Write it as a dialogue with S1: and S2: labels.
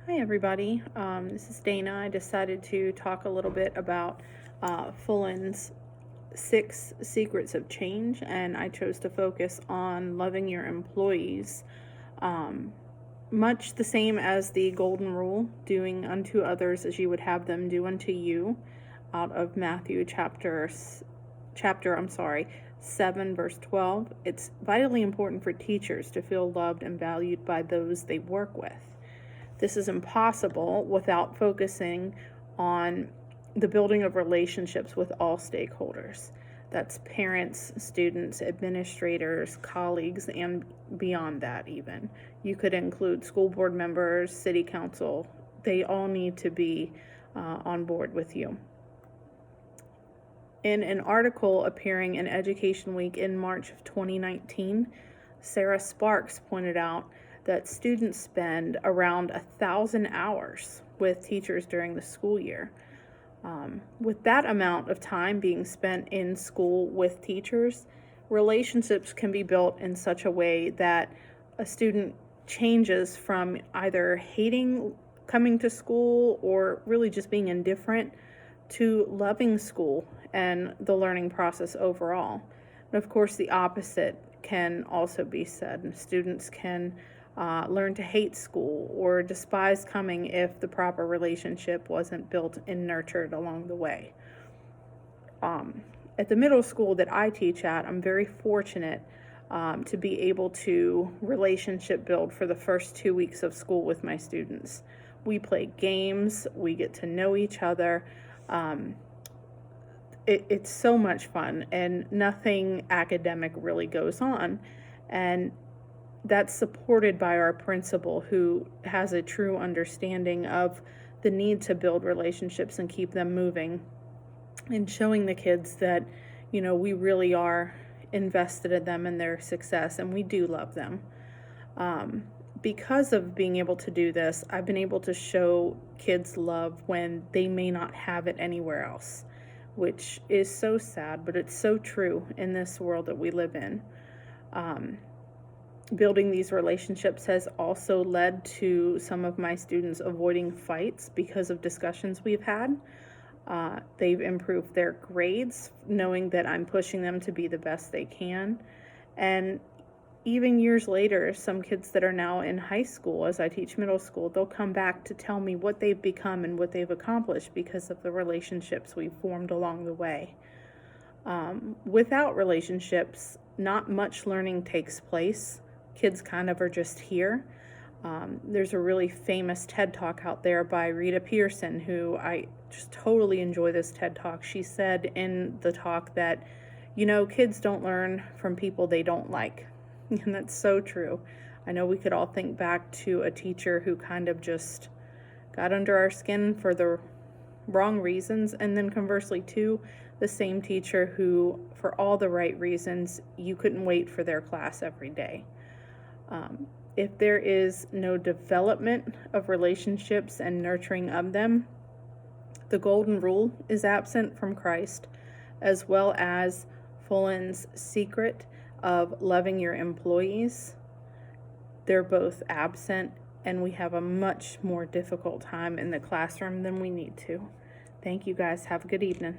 S1: Hi everybody, this is Dana. I decided to talk a little bit about Fullan's 6 Secrets of Change, and I chose to focus on loving your employees. Much the same as the golden rule, doing unto others as you would have them do unto you, out of Matthew chapter 7 verse 12. It's vitally important for teachers to feel loved and valued by those they work with. This is impossible without focusing on the building of relationships with all stakeholders. That's parents, students, administrators, colleagues, and beyond that even. You could include school board members, city council. They all need to be on board with you. In an article appearing in Education Week in March of 2019, Sarah Sparks pointed out that students spend around 1,000 hours with teachers during the school year. With that amount of time being spent in school with teachers, relationships can be built in such a way that a student changes from either hating coming to school or really just being indifferent to loving school and the learning process overall. And of course, the opposite can also be said. Students can learn to hate school or despise coming if the proper relationship wasn't built and nurtured along the way. At the middle school that I teach at, I'm very fortunate to be able to relationship build for the first 2 weeks of school with my students. We play games, we get to know each other. It's so much fun, and nothing academic really goes on. And that's supported by our principal, who has a true understanding of the need to build relationships and keep them moving, and showing the kids that, we really are invested in them and their success, and we do love them. Because of being able to do this, I've been able to show kids love when they may not have it anywhere else, which is so sad, but it's so true in this world that we live in. Building these relationships has also led to some of my students avoiding fights because of discussions we've had. They've improved their grades, knowing that I'm pushing them to be the best they can. And even years later, some kids that are now in high school, as I teach middle school, they'll come back to tell me what they've become and what they've accomplished because of the relationships we've formed along the way. Without relationships, not much learning takes place. Kids kind of are just here. There's a really famous TED Talk out there by Rita Pearson, who I just totally enjoy this TED Talk. She said in the talk that, kids don't learn from people they don't like. And that's so true. I know we could all think back to a teacher who kind of just got under our skin for the wrong reasons, and then conversely too, the same teacher who, for all the right reasons, you couldn't wait for their class every day. If there is no development of relationships and nurturing of them, the golden rule is absent from Christ, as well as Fullan's secret of loving your employees. They're both absent, and we have a much more difficult time in the classroom than we need to. Thank you guys. Have a good evening.